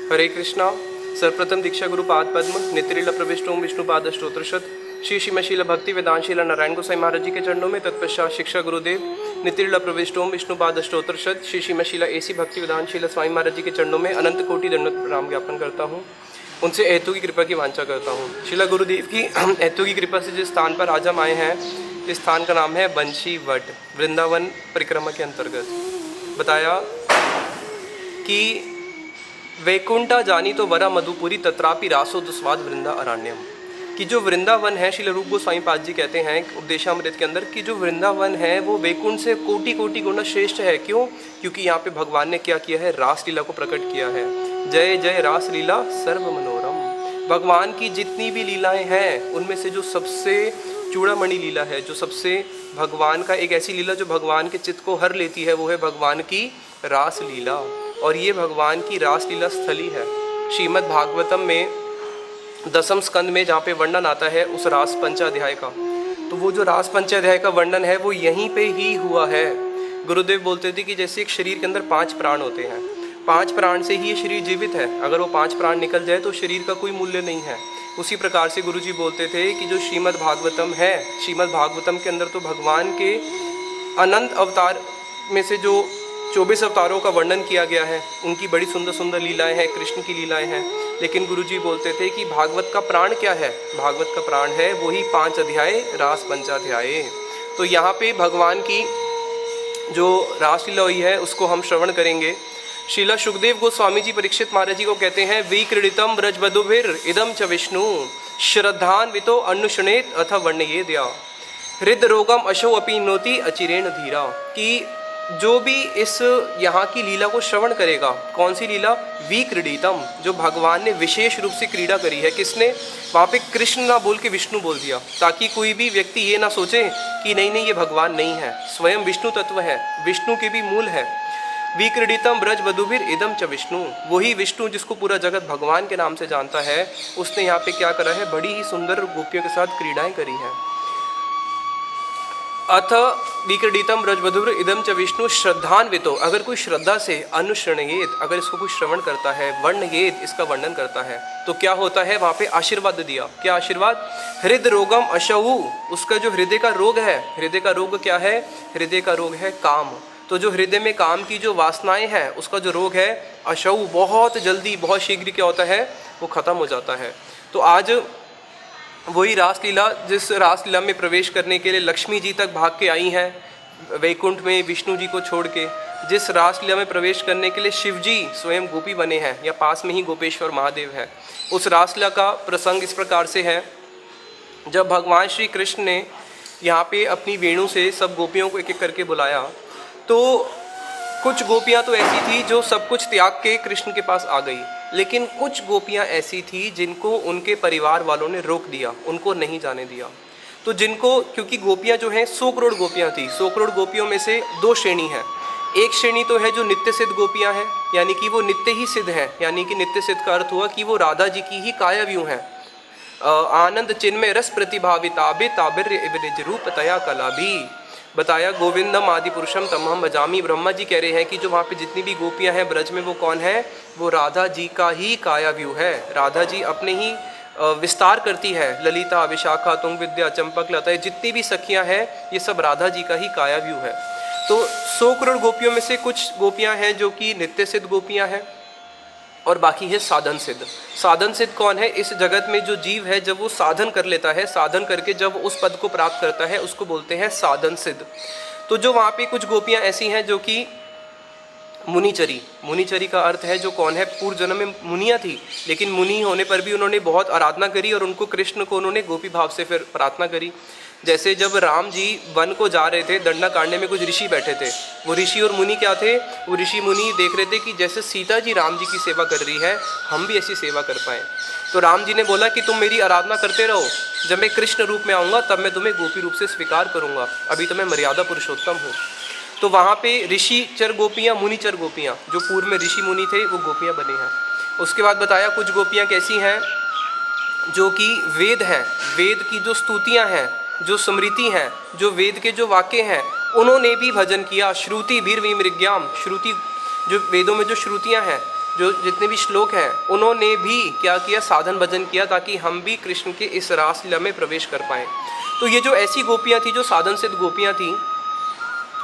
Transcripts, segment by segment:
हरे कृष्णा। सर्वप्रथम दीक्षा गुरु पाद पद्म नित्रिल प्रविष्ट ओम विष्णु पाद स्तोत्रशत श्री श्रीमशील भक्ति वेदांशील नारायण गोसाई महाराज जी के चरणों में तत्पश्चात शिक्षा गुरुदेव नित्रिल प्रविष्ट ओम विष्णु पाद स्तोत्रशत श्री श्रीमशील ऐसी भक्ति वेदांशील स्वामी महाराज जी के चरणों में अनंत कोटि दंडवत प्रणाम ज्ञापन करता हूँ। उनसे ऐतु की कृपा की वांछा करता हूँ। शिला गुरुदेव की ऐतु की कृपा से जिस स्थान पर आज हम आए हैं, इस स्थान का नाम है बंशी वट, वृंदावन परिक्रमा के अंतर्गत। बताया कि वैकुंठा जानी तो वरा मधुपुरी तत्रापि रासो दुस्वाद वृंदा अरण्यम, कि जो वृंदावन है, श्रील रूप गोस्वामी पाद जी कहते हैं उपदेशामृत के अंदर कि जो वृंदावन है वो वैकुंठ से कोटि कोटि गुना श्रेष्ठ है। क्यों? क्योंकि यहाँ पे भगवान ने क्या किया है, रास लीला को प्रकट किया है। जय जय रास लीला सर्व मनोरम। भगवान की जितनी भी लीलाएं हैं उनमें से जो सबसे चूड़ामणि लीला है, जो सबसे भगवान का एक ऐसी लीला जो भगवान के चित्त को हर लेती है, वो है भगवान की रास लीला। और ये भगवान की रास लीला स्थली है। श्रीमद् भागवतम में दसम स्कंद में जहाँ पे वर्णन आता है उस रास पंचाध्याय का, तो वो जो रास पंचाध्याय का वर्णन है वो यहीं पे ही हुआ है। गुरुदेव बोलते थे कि जैसे एक शरीर के अंदर 5 प्राण होते हैं, 5 प्राण से ही ये शरीर जीवित है। अगर वो 5 प्राण निकल जाए तो शरीर का कोई मूल्य नहीं है। उसी प्रकार से गुरुजी बोलते थे कि जो श्रीमद् भागवतम है, श्रीमद् भागवतम के अंदर तो भगवान के अनंत अवतार में से जो 24 अवतारों का वर्णन किया गया है, उनकी बड़ी सुंदर सुंदर लीलाएं हैं, कृष्ण की लीलाएं हैं। लेकिन गुरुजी बोलते थे कि भागवत का प्राण क्या है? भागवत का प्राण है वही 5 अध्याय रास पंचाध्याय। तो यहाँ पे भगवान की जो रासलीला हुई है उसको हम श्रवण करेंगे। श्रीला सुखदेव गोस्वामी जी परीक्षित महाराज जी को कहते हैं, विक्रीडितम ब्रजबधुभिर इदम च विष्णु श्रद्धान्वितो अनुशनेत अथ वर्णयेद्या हृदरोगम अशो अपि नोति अचिरेण धीरा, कि जो भी इस यहाँ की लीला को श्रवण करेगा। कौन सी लीला? विक्रीडितम, जो भगवान ने विशेष रूप से क्रीड़ा करी है। किसने? वहाँ पे कृष्ण ना बोल के विष्णु बोल दिया, ताकि कोई भी व्यक्ति ये ना सोचे कि नहीं नहीं ये भगवान नहीं है, स्वयं विष्णु तत्व है, विष्णु के भी मूल है। विक्रीडितम ब्रज वधुभिर इदम च विष्णु, वही विष्णु जिसको पूरा जगत भगवान के नाम से जानता है, उसने यहाँ पे क्या करा है, बड़ी ही सुंदर गोपियों के साथ क्रीड़ाएं करी हैं। अथ विक्रीडितम ब्रजवधुर इदम च विष्णु श्रद्धान्वितो, अगर कोई श्रद्धा से अनुश्रणयेत, अगर इसको कोई श्रवण करता है, वर्णयेत इसका वर्णन करता है, तो क्या होता है? वहाँ पे आशीर्वाद दिया। क्या आशीर्वाद? हृदय रोगम अशऊ, उसका जो हृदय का रोग है, हृदय का रोग क्या है? हृदय का रोग है काम। तो जो हृदय में काम की जो वासनाएं हैं उसका जो रोग है अशऊ, बहुत जल्दी बहुत शीघ्र क्या होता है, वो खत्म हो जाता है। तो आज वही रासलीला, जिस रासलीला में प्रवेश करने के लिए लक्ष्मी जी तक भाग के आई हैं वैकुंठ में विष्णु जी को छोड़ के, जिस रासलीला में प्रवेश करने के लिए शिव जी स्वयं गोपी बने हैं, या पास में ही गोपेश्वर महादेव है, उस रासलीला का प्रसंग इस प्रकार से है। जब भगवान श्री कृष्ण ने यहाँ पे अपनी वेणु से सब गोपियों को एक एक करके बुलाया, तो कुछ गोपियाँ तो ऐसी थी जो सब कुछ त्याग के कृष्ण के पास आ गई, लेकिन कुछ गोपियाँ ऐसी थी जिनको उनके परिवार वालों ने रोक दिया, उनको नहीं जाने दिया। तो जिनको, क्योंकि गोपियाँ जो हैं 100 करोड़ गोपियाँ थी, 100 करोड़ गोपियों में से 2 श्रेणी हैं। एक श्रेणी तो है जो नित्य सिद्ध गोपियाँ हैं, यानी कि वो नित्य ही सिद्ध हैं, यानी कि नित्य सिद्ध का अर्थ हुआ कि वो राधा जी की ही कायाव्यूह हैं। आनंद चिन्मय रस प्रतिभाविताबे ताबिर्य विरज रूप तया कला भी। बताया गोविंदम आदि पुरुषम तमहम भजामी। ब्रह्मा जी कह रहे हैं कि जो वहाँ पे जितनी भी गोपियाँ हैं ब्रज में, वो कौन है? वो राधा जी का ही कायाव्यूह है। राधा जी अपने ही विस्तार करती है। ललिता, विशाखा, तुंग विद्या, चंपक, लता, जितनी भी सखियाँ हैं ये सब राधा जी का ही कायाव्यूह है। तो 100 करोड़ गोपियों में से कुछ गोपियाँ हैं जो कि नित्य सिद्ध गोपियाँ हैं, और बाकी है साधन सिद्ध। साधन सिद्ध कौन है? इस जगत में जो जीव है, जब वो साधन कर लेता है, साधन करके जब उस पद को प्राप्त करता है, उसको बोलते हैं साधन सिद्ध। तो जो वहाँ पे कुछ गोपियाँ ऐसी हैं जो कि मुनिचरी, मुनिचरी का अर्थ है जो कौन है? पूर्व जन्म में मुनिया थी, लेकिन मुनि होने पर भी उन्होंने बहुत आराधना करी और उनको कृष्ण को उन्होंने गोपी भाव से फिर प्रार्थना करी। जैसे जब राम जी वन को जा रहे थे, दंडा कांडे में कुछ ऋषि बैठे थे। वो ऋषि और मुनि क्या थे? वो ऋषि मुनि देख रहे थे कि जैसे सीता जी राम जी की सेवा कर रही है, हम भी ऐसी सेवा कर पाएँ। तो राम जी ने बोला कि तुम मेरी आराधना करते रहो, जब मैं कृष्ण रूप में आऊँगा तब मैं तुम्हें गोपी रूप से स्वीकार करूँगा, अभी तो मैं मर्यादा पुरुषोत्तम हूँ। तो वहाँ पे ऋषि चर गोपियाँ, मुनि चर गोपियाँ, जो पूर्व में ऋषि मुनि थे वो गोपियाँ बनी हैं। उसके बाद बताया कुछ गोपियाँ कैसी हैं जो कि वेद हैं, वेद की जो स्तुतियाँ हैं, जो स्मृति हैं, जो वेद के जो वाक्य हैं, उन्होंने भी भजन किया। श्रुति भीर विमृग्याम, श्रुति जो वेदों में जो श्रुतियाँ हैं जो जितने भी श्लोक हैं उन्होंने भी क्या किया, साधन भजन किया ताकि हम भी कृष्ण के इस रासलीला में प्रवेश कर पाएँ। तो ये जो ऐसी गोपियाँ थी जो साधन सिद्ध गोपियाँ थीं,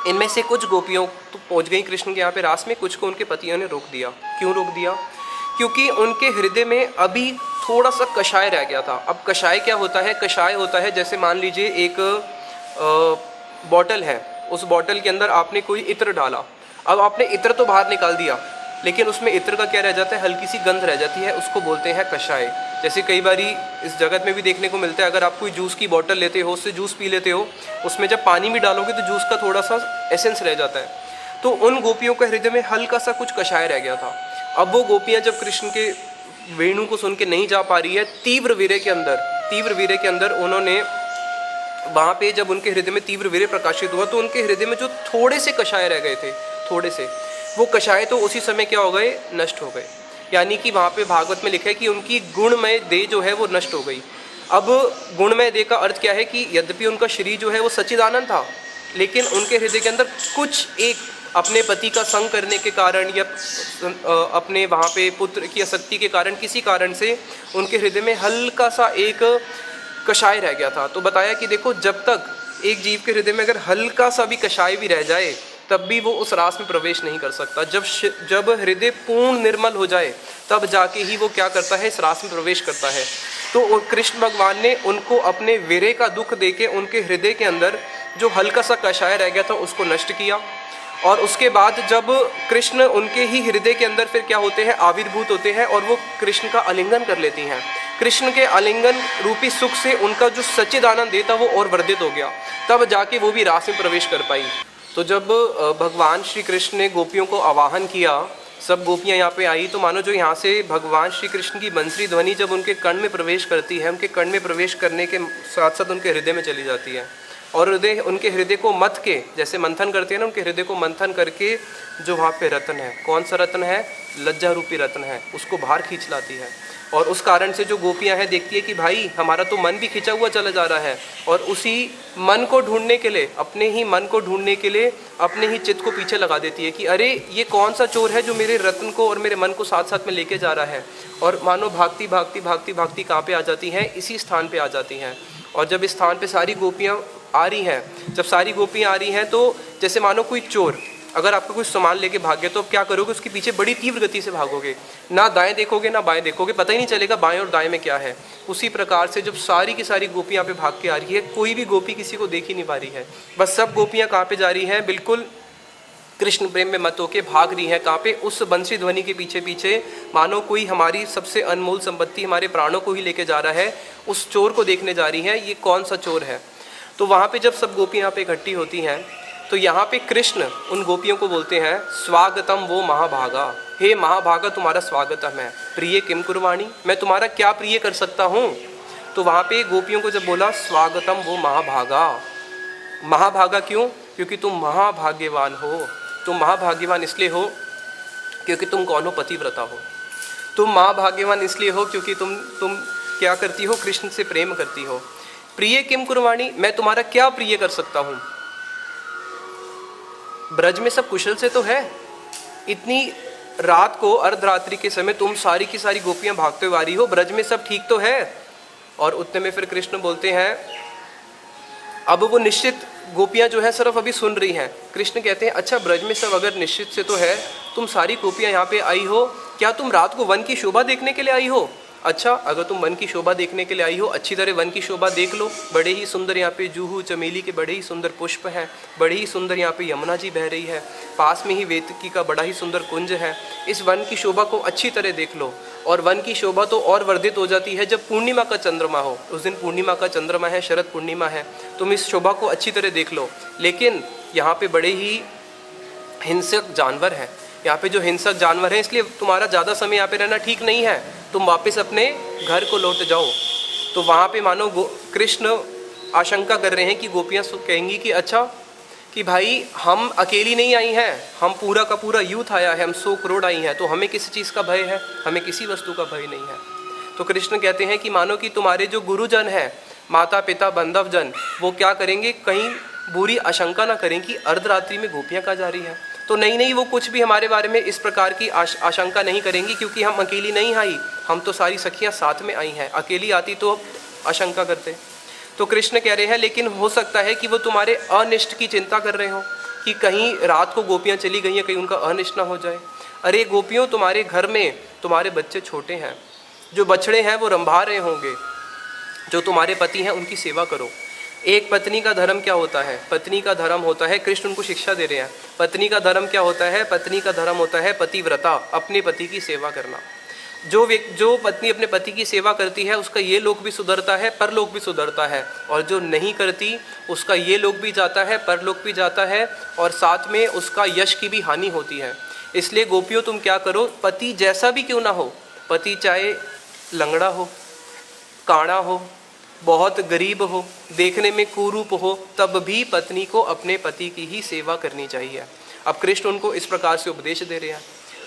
इनमें से कुछ गोपियों तो पहुँच गई कृष्ण के यहाँ पे रास में, कुछ को उनके पतियों ने रोक दिया। क्यों रोक दिया? क्योंकि उनके हृदय में अभी थोड़ा सा कषाय रह गया था। अब कषाय क्या होता है? कषाय होता है जैसे मान लीजिए एक बॉटल है, उस बॉटल के अंदर आपने कोई इत्र डाला, अब आपने इत्र तो बाहर निकाल दिया लेकिन उसमें इत्र का क्या रह जाता है? हल्की सी गंध रह जाती है, उसको बोलते हैं कषाय। जैसे कई बारी इस जगत में भी देखने को मिलता है, अगर आप कोई जूस की बॉटल लेते हो, उससे जूस पी लेते हो, उसमें जब पानी भी डालोगे तो जूस का थोड़ा सा एसेंस रह जाता है। तो उन गोपियों के हृदय में हल्का सा कुछ कषाय रह गया था। अब वो गोपियाँ जब कृष्ण के वेणु को सुन के नहीं जा पा रही है, तीव्र वीर्य के अंदर उन्होंने वहाँ पे जब उनके हृदय में तीव्र वीर्य प्रकाशित हुआ तो उनके हृदय में जो थोड़े से कषाय रह गए थे, थोड़े से, वो कषाय तो उसी समय क्या हो गए? नष्ट हो गए। यानी कि वहाँ पे भागवत में लिखा है कि उनकी गुणमय देह जो है वो नष्ट हो गई। अब गुणमय देह का अर्थ क्या है कि यद्यपि उनका शरीर जो है वो सच्चिदानंद था, लेकिन उनके हृदय के अंदर कुछ एक अपने पति का संग करने के कारण या अपने वहाँ पे पुत्र की आसक्ति के कारण, किसी कारण से उनके हृदय में हल्का सा एक कषाय रह गया था। तो बताया कि देखो, जब तक एक जीव के हृदय में अगर हल्का सा भी कषाय भी रह जाए तब भी वो उस रास में प्रवेश नहीं कर सकता। जब हृदय पूर्ण निर्मल हो जाए तब जाके ही वो क्या करता है? इस रास में प्रवेश करता है। तो कृष्ण भगवान ने उनको अपने वीर्य का दुख देके उनके हृदय के अंदर जो हल्का सा कषाय रह गया था उसको नष्ट किया। और उसके बाद जब कृष्ण उनके ही हृदय के अंदर फिर क्या होते हैं? आविर्भूत होते हैं और वो कृष्ण का आलिंगन कर लेती हैं। कृष्ण के आलिंगन रूपी सुख से उनका जो सच्चिदानंद था वो और वर्धित हो गया, तब जाके वो भी रास में प्रवेश कर पाई। तो जब भगवान श्री कृष्ण ने गोपियों को आवाहन किया, सब गोपियाँ यहाँ पे आई, तो मानो जो यहाँ से भगवान श्री कृष्ण की बंसरी ध्वनि जब उनके कर्ण में प्रवेश करती है, उनके कर्ण में प्रवेश करने के साथ साथ उनके हृदय में चली जाती है और उनके हृदय को मथ के, जैसे मंथन करते हैं ना, उनके हृदय को मंथन करके जो वहाँ पे रत्न है, कौन सा रत्न है? लज्जा रूपी रत्न है, उसको बाहर खींच लाती है। और उस कारण से जो गोपियाँ हैं देखती है कि भाई हमारा तो मन भी खिंचा हुआ चला जा रहा है, और उसी मन को ढूंढने के लिए, अपने ही मन को ढूंढने के लिए अपने ही चित्त को पीछे लगा देती है कि अरे ये कौन सा चोर है जो मेरे रत्न को और मेरे मन को साथ साथ में लेके जा रहा है। और मानो भागती भागती भागती भागती कहाँ पे आ जाती हैं? इसी स्थान पे आ जाती हैं। और जब इस स्थान पे सारी गोपियाँ आ रही हैं, जब सारी गोपियाँ आ रही हैं तो जैसे मानो कोई चोर अगर आपका कुछ सामान लेके भाग गया तो आप क्या करोगे? उसके पीछे बड़ी तीव्र गति से भागोगे, ना दाएं देखोगे ना बाएं देखोगे, पता ही नहीं चलेगा बाएं और दाएं में क्या है। उसी प्रकार से जब सारी की सारी गोपियाँ पे भाग के आ रही है, कोई भी गोपी किसी को देख ही नहीं पा रही है, बस सब गोपियाँ कहाँ पे जा रही हैं? बिल्कुल कृष्ण प्रेम में मत होके भाग रही हैं। कहाँ पे? उस बंसी ध्वनि के पीछे पीछे, मानो कोई हमारी सबसे अनमोल संपत्ति, हमारे प्राणों को ही लेके जा रहा है, उस चोर को देखने जा रही हैं, ये कौन सा चोर है। तो वहाँ पे जब सब गोपियाँ यहाँ पे इकट्ठी होती हैं तो यहाँ पे कृष्ण उन गोपियों को बोलते हैं स्वागतम वो महाभागा, हे महाभागा तुम्हारा स्वागतम है, प्रिय किम कुर्वाणी, मैं तुम्हारा क्या प्रिय कर सकता हूँ। तो वहाँ पे गोपियों को जब बोला स्वागतम वो महाभागा, महाभागा क्यों? क्योंकि तुम महाभाग्यवान हो। तुम महाभाग्यवान इसलिए हो क्योंकि तुम कौन हो? पतिव्रता हो। तुम महाभाग्यवान इसलिए हो क्योंकि तुम क्या करती हो? कृष्ण से प्रेम करती हो। प्रिय किम कुर्वाणी, मैं तुम्हारा क्या प्रिय कर सकता हूँ? ब्रज में सब कुशल से तो है, इतनी रात को अर्धरात्रि के समय तुम सारी की सारी गोपियां भागते हुए आ रही हो, ब्रज में सब ठीक तो है। और उतने में फिर कृष्ण बोलते हैं, अब वो निश्चित गोपियां जो है सिर्फ अभी सुन रही हैं। कृष्ण कहते हैं अच्छा ब्रज में सब अगर निश्चित से तो है, तुम सारी गोपियां यहाँ पे आई हो, क्या तुम रात को वन की शोभा देखने के लिए आई हो? अच्छा, अगर तुम वन की शोभा देखने के लिए आई हो, अच्छी तरह वन की शोभा देख लो। बड़े ही सुंदर यहाँ पे जूहू चमेली के बड़े ही सुंदर पुष्प हैं, बड़े ही सुंदर यहाँ पे यमुना जी बह रही है, पास में ही वेतकी का बड़ा ही सुंदर कुंज है। इस वन की शोभा को अच्छी तरह देख लो। और वन की शोभा तो और वर्धित हो जाती है जब पूर्णिमा का चंद्रमा हो। उस दिन पूर्णिमा का चंद्रमा है, शरद पूर्णिमा है। तुम इस शोभा को अच्छी तरह देख लो। लेकिन यहाँ पे बड़े ही हिंसक जानवर हैं, यहाँ पे जो हिंसक जानवर हैं, इसलिए तुम्हारा ज़्यादा समय यहाँ पे रहना ठीक नहीं है, तुम वापस अपने घर को लौट जाओ। तो वहाँ पे मानो कृष्ण आशंका कर रहे हैं कि गोपियाँ कहेंगी कि अच्छा कि भाई हम अकेली नहीं आई हैं, हम पूरा का पूरा यूथ आया है, हम 100 करोड़ आई हैं, तो हमें किसी चीज़ का भय है? हमें किसी वस्तु का भय नहीं है। तो कृष्ण कहते हैं कि मानो कि तुम्हारे जो गुरुजन हैं, माता पिता बांधवजन, वो क्या करेंगे? कहीं बुरी आशंका ना करें कि अर्धरात्रि में गोपियाँ कहाँ जा रही हैं। तो नहीं नहीं, वो कुछ भी हमारे बारे में इस प्रकार की आशंका नहीं करेंगी, क्योंकि हम अकेली नहीं आई, हम तो सारी सखियाँ साथ में आई हैं, अकेली आती तो आशंका करते। तो कृष्ण कह रहे हैं लेकिन हो सकता है कि वो तुम्हारे अनिष्ट की चिंता कर रहे हो, कि कहीं रात को गोपियाँ चली गई हैं, कहीं उनका अनिष्ट ना हो जाए। अरे गोपियों, तुम्हारे घर में तुम्हारे बच्चे छोटे हैं, जो बछड़े हैं वो रंभा रहे होंगे, जो तुम्हारे पति हैं उनकी सेवा करो। एक पत्नी का धर्म क्या होता है? पत्नी का धर्म होता है, कृष्ण उनको शिक्षा दे रहे हैं, पत्नी का धर्म क्या होता है? पत्नी का धर्म होता है पतिव्रता, अपने पति की सेवा करना। जो पत्नी अपने पति की सेवा करती है उसका ये लोक भी सुधरता है, परलोक भी सुधरता है, और जो नहीं करती उसका ये लोक भी जाता है, परलोक भी जाता है, और साथ में उसका यश की भी हानि होती है। इसलिए गोपियों, तुम क्या करो, पति जैसा भी क्यों ना हो, पति चाहे लंगड़ा हो, काड़ा हो, बहुत गरीब हो, देखने में कुरूप हो, तब भी पत्नी को अपने पति की ही सेवा करनी चाहिए। अब कृष्ण उनको इस प्रकार से उपदेश दे रहे हैं,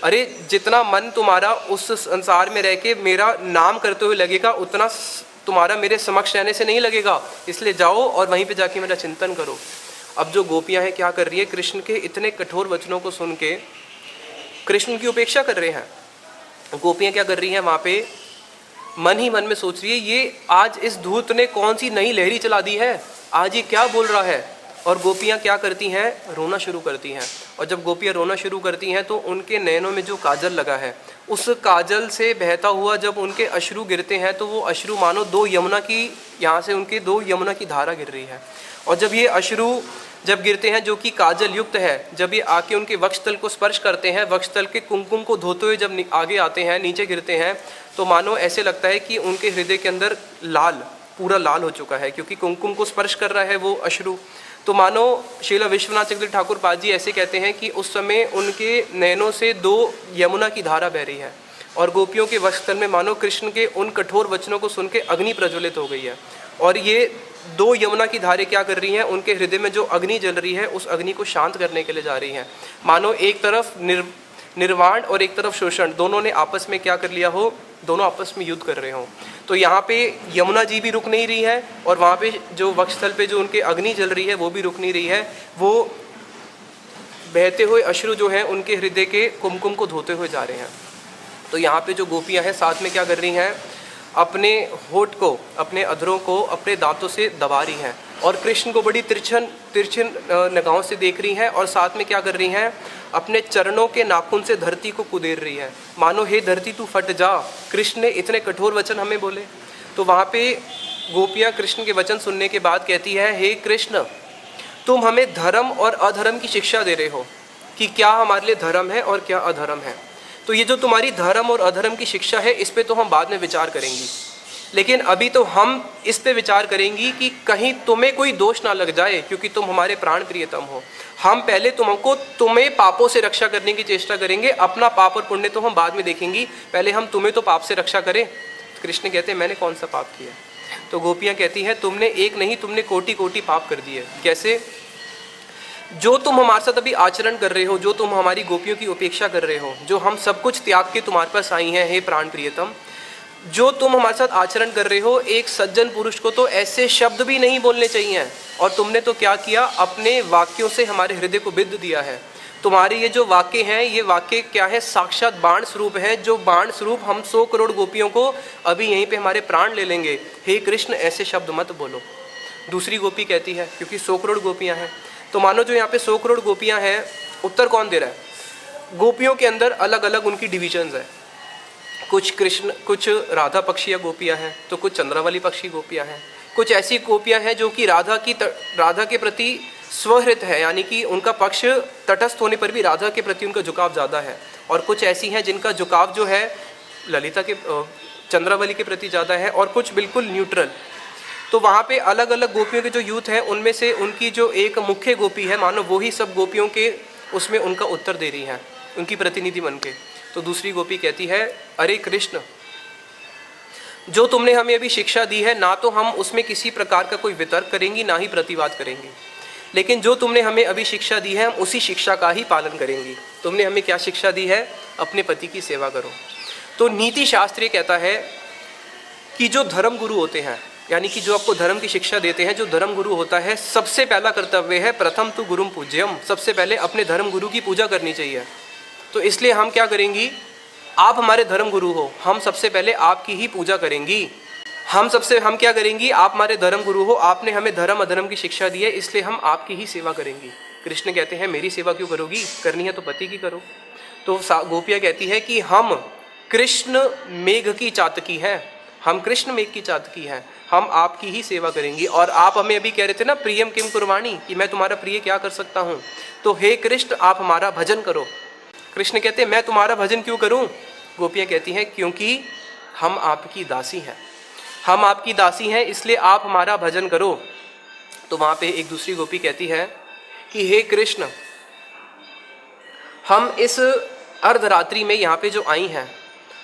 अरे जितना मन तुम्हारा उस संसार में रह के मेरा नाम करते हुए लगेगा, उतना तुम्हारा मेरे समक्ष रहने से नहीं लगेगा, इसलिए जाओ और वहीं पे जाके मेरा चिंतन करो। अब जो गोपियां हैं क्या कर रही है, कृष्ण के इतने कठोर वचनों को सुन के कृष्ण की उपेक्षा कर रहे हैं। गोपियां क्या कर रही हैं, वहाँ पे मन ही मन में सोच रही है, ये आज इस धूर्त ने कौन सी नई लहरी चला दी है, आज ये क्या बोल रहा है। और गोपियाँ क्या करती हैं, रोना शुरू करती हैं। और जब गोपियाँ रोना शुरू करती हैं तो उनके नैनों में जो काजल लगा है, उस काजल से बहता हुआ जब उनके अश्रु गिरते हैं तो वो अश्रु मानो दो यमुना की, यहाँ से उनके दो यमुना की धारा गिर रही है। और जब ये अश्रु जब गिरते हैं जो कि काजल युक्त है, जब ये आके उनके वक्षस्थल को स्पर्श करते हैं, वक्षस्थल के कुमकुम को धोते हुए जब आगे आते हैं, नीचे गिरते हैं, तो मानो ऐसे लगता है कि उनके हृदय के अंदर लाल, पूरा लाल हो चुका है, क्योंकि कुमकुम को स्पर्श कर रहा है वो अश्रु। तो मानो श्रील विश्वनाथ चक्रवर्ती ठाकुर पाद जी ऐसे कहते हैं कि उस समय उनके नैनों से दो यमुना की धारा बह रही है, और गोपियों के वक्षस्थल में मानो कृष्ण के उन कठोर वचनों को सुन के अग्नि प्रज्वलित हो गई है। और ये दो यमुना की धारें क्या कर रही हैं, उनके हृदय में जो अग्नि जल रही है उस अग्नि को शांत करने के लिए जा रही हैं। मानो एक तरफ निर्वाण और एक तरफ शोषण, दोनों ने आपस में क्या कर लिया हो, दोनों आपस में युद्ध कर रहे हों। तो यहाँ पे यमुना जी भी रुक नहीं रही है, और वहाँ पे जो वक्षस्थल पे जो उनके अग्नि जल रही है वो भी रुक नहीं रही है। वो बहते हुए अश्रु जो हैं उनके हृदय के कुमकुम को धोते हुए जा रहे हैं। तो यहाँ पे जो गोपियाँ हैं साथ में क्या कर रही हैं, अपने होठ को, अपने अधरों को अपने दांतों से दबा रही हैं, और कृष्ण को बड़ी तिरछन निगाहों से देख रही हैं, और साथ में क्या कर रही हैं, अपने चरणों के नाखून से धरती को कुदेर रही है, मानो हे धरती तू फट जा, कृष्ण ने इतने कठोर वचन हमें बोले। तो वहाँ पे गोपियाँ कृष्ण के वचन सुनने के बाद कहती है, हे कृष्ण, तुम हमें धर्म और अधर्म की शिक्षा दे रहे हो कि क्या हमारे लिए धर्म है और क्या अधर्म है। तो ये जो तुम्हारी धर्म और अधर्म की शिक्षा है, इस पे तो हम बाद में विचार करेंगी, लेकिन अभी तो हम इस पे विचार करेंगी कि कहीं तुम्हें कोई दोष ना लग जाए, क्योंकि तुम हमारे प्राण प्रियतम हो। हम पहले तुम्हें पापों से रक्षा करने की चेष्टा करेंगे, अपना पाप और पुण्य तो हम बाद में देखेंगी, पहले हम तुम्हें तो पाप से रक्षा करें। कृष्ण कहते हैं, मैंने कौन सा पाप किया? तो गोपियाँ कहती हैं, तुमने एक नहीं, तुमने कोटि कोटि पाप कर दिए। कैसे? जो तुम हमारे साथ अभी आचरण कर रहे हो, जो तुम हमारी गोपियों की उपेक्षा कर रहे हो, जो हम सब कुछ त्याग के तुम्हारे पास आई हैं, हे प्राण प्रियतम, जो तुम हमारे साथ आचरण कर रहे हो, एक सज्जन पुरुष को तो ऐसे शब्द भी नहीं बोलने चाहिए। और तुमने तो क्या किया, अपने वाक्यों से हमारे हृदय को बिद्ध दिया है। तुम्हारे ये जो वाक्य हैं, ये वाक्य क्या है, साक्षात बाण स्वरूप है, जो बाण स्वरूप हम 100 करोड़ गोपियों को अभी यहीं पे हमारे प्राण ले लेंगे। हे कृष्ण, ऐसे शब्द मत बोलो। दूसरी गोपी कहती है, क्योंकि 100 करोड़ गोपियाँ हैं, तो मानो जो यहाँ पे 100 करोड़ गोपियाँ हैं, उत्तर कौन दे रहा है? गोपियों के अंदर अलग अलग उनकी डिविजन्स है। कुछ राधा पक्षीय गोपियाँ हैं, तो कुछ चंद्रावली पक्षी गोपियाँ हैं, कुछ ऐसी गोपियाँ हैं जो कि राधा के प्रति स्वहृत है, यानी कि उनका पक्ष तटस्थ होने पर भी राधा के प्रति उनका झुकाव ज़्यादा है, और कुछ ऐसी हैं जिनका झुकाव जो है ललिता के चंद्रावली के प्रति ज़्यादा है, और कुछ बिल्कुल न्यूट्रल। तो वहाँ पे अलग अलग गोपियों के जो यूथ हैं, उनमें से उनकी जो एक मुख्य गोपी है, मानो वो ही सब गोपियों के उसमें उनका उत्तर दे रही हैं, उनकी प्रतिनिधि बन के। तो दूसरी गोपी कहती है, अरे कृष्ण, जो तुमने हमें अभी शिक्षा दी है, ना तो हम उसमें किसी प्रकार का कोई वितर्क करेंगी, ना ही प्रतिवाद करेंगी, लेकिन जो तुमने हमें अभी शिक्षा दी है, हम उसी शिक्षा का ही पालन करेंगी। तुमने हमें क्या शिक्षा दी है? अपने पति की सेवा करो। तो नीति शास्त्र कहता है कि जो धर्म गुरु होते हैं, यानी कि जो आपको धर्म की शिक्षा देते हैं, जो धर्म गुरु होता है, सबसे पहला कर्तव्य है प्रथम तु गुरुम पूज्यम, सबसे पहले अपने धर्म गुरु की पूजा करनी चाहिए। तो इसलिए हम क्या करेंगी, आप हमारे धर्म गुरु हो, हम सबसे पहले आपकी ही पूजा करेंगी। हम क्या करेंगी, आप हमारे धर्म गुरु हो, आपने हमें धर्म अधर्म की शिक्षा दी है, इसलिए हम आपकी ही सेवा करेंगी। कृष्ण कहते हैं मेरी सेवा क्यों करोगी, करनी है तो पति की करो। तो गोपियाँ कहती है कि हम कृष्ण मेघ की चातकी हैं, हम कृष्ण मेघ की चातकी हैं, हम आपकी ही सेवा करेंगी। और आप हमें अभी कह रहे थे ना प्रियम किम कुर्बाणी, कि मैं तुम्हारा प्रिय क्या कर सकता हूँ, तो हे कृष्ण आप हमारा भजन करो। कृष्ण कहते हैं मैं तुम्हारा भजन क्यों करूं? गोपियां कहती हैं क्योंकि हम आपकी दासी हैं, हम आपकी दासी हैं, इसलिए आप हमारा भजन करो। तो वहाँ पे एक दूसरी गोपी कहती है कि हे कृष्ण, हम इस अर्धरात्रि में यहाँ पे जो आई हैं,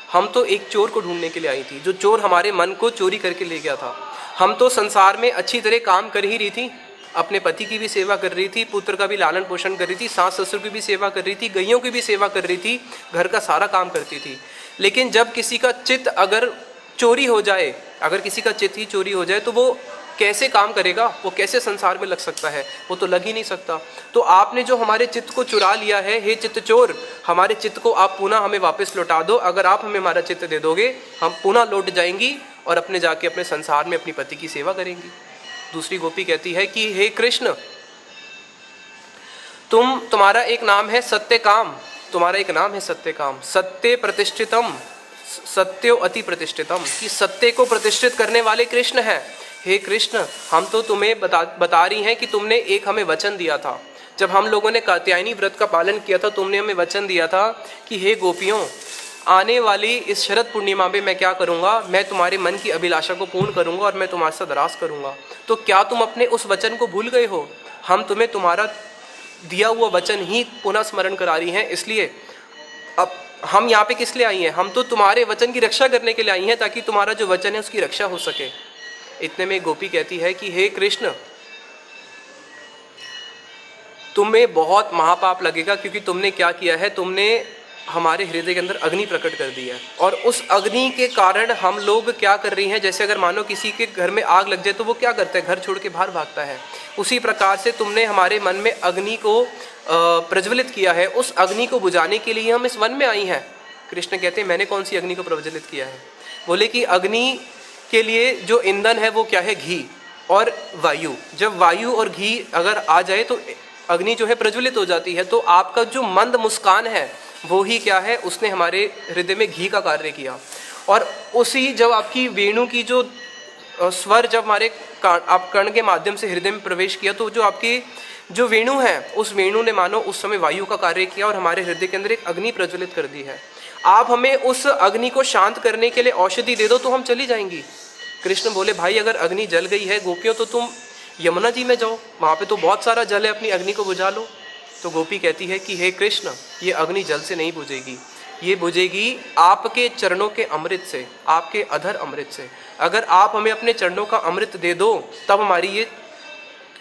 हम तो एक चोर को ढूंढने के लिए आई थी, जो चोर हमारे मन को चोरी करके ले गया था। हम तो संसार में अच्छी तरह काम कर ही रही थी, अपने पति की भी सेवा कर रही थी, पुत्र का भी लालन पोषण कर रही थी, सास ससुर की भी सेवा कर रही थी, गैयों की भी सेवा कर रही थी, घर का सारा काम करती थी। लेकिन जब किसी का चित्त अगर चोरी हो जाए, अगर किसी का चित्त ही चोरी हो जाए, तो वो कैसे काम करेगा, वो कैसे संसार में लग सकता है, वो तो लग ही नहीं सकता। तो आपने जो हमारे चित्त को चुरा लिया है, हे चित्त चोर, हमारे चित्त को आप पुनः हमें वापस लौटा दो। अगर आप हमें हमारा चित्त दे दोगे, हम पुनः लौट जाएंगी और अपने जाके अपने संसार में अपनी पति की सेवा करेंगी। दूसरी गोपी कहती है कि हे कृष्ण, तुम्हारा एक नाम है सत्यकाम, तुम्हारा एक नाम है सत्यकाम, सत्य प्रतिष्ठितम, सत्यो अति प्रतिष्ठितम, कि सत्य को प्रतिष्ठित करने वाले कृष्ण हैं। हे कृष्ण, हम तो तुम्हें बता रही हैं कि तुमने एक हमें वचन दिया था, जब हम लोगों ने कात्यायनी व्रत का पालन किया था, तुमने हमें वचन दिया था कि हे गोपियों, आने वाली इस शरद पूर्णिमा में मैं क्या करूँगा, मैं तुम्हारे मन की अभिलाषा को पूर्ण करूँगा और मैं तुम्हारे साथ रास करूँगा। तो क्या तुम अपने उस वचन को भूल गए हो? हम तुम्हें तुम्हारा दिया हुआ वचन ही पुनः स्मरण करा रही हैं। इसलिए अब हम यहाँ पे किस लिए आई हैं? हम तो तुम्हारे वचन की रक्षा करने के लिए आई हैं, ताकि तुम्हारा जो वचन है उसकी रक्षा हो सके। इतने में गोपी कहती है कि हे कृष्ण, तुम्हें बहुत महापाप लगेगा, क्योंकि तुमने क्या किया है, तुमने हमारे हृदय के अंदर अग्नि प्रकट कर दी है। और उस अग्नि के कारण हम लोग क्या कर रही हैं, जैसे अगर मानो किसी के घर में आग लग जाए तो वो क्या करता है, घर छोड़ के बाहर भागता है। उसी प्रकार से तुमने हमारे मन में अग्नि को प्रज्वलित किया है। उस अग्नि को बुझाने के लिए हम इस वन में आई हैं। कृष्ण कहते हैं मैंने कौन सी अग्नि को प्रज्वलित किया है? बोले कि अग्नि के लिए जो ईंधन है वो क्या है, घी और वायु। जब वायु और घी अगर आ जाए तो अग्नि जो है प्रज्वलित हो जाती है। तो आपका जो मंद मुस्कान है वो ही क्या है, उसने हमारे हृदय में घी का कार्य किया। और उसी जब आपकी वेणु की जो स्वर जब हमारे आप कर्ण के माध्यम से हृदय में प्रवेश किया, तो जो आपकी जो वेणु है, उस वेणु ने मानो उस समय वायु का कार्य किया और हमारे हृदय के अंदर एक अग्नि प्रज्वलित कर दी है। आप हमें उस अग्नि को शांत करने के लिए औषधि दे दो तो हम चली जाएंगी। कृष्ण बोले भाई, अगर अग्नि जल गई है गोपियों, तो तुम यमुना जी में जाओ, वहाँ पे तो बहुत सारा जल है, अपनी अग्नि को बुझा लो। तो गोपी कहती है कि हे कृष्ण, ये अग्नि जल से नहीं बुझेगी, ये बुझेगी आपके चरणों के अमृत से, आपके अधर अमृत से। अगर आप हमें अपने चरणों का अमृत दे दो, तब हमारी ये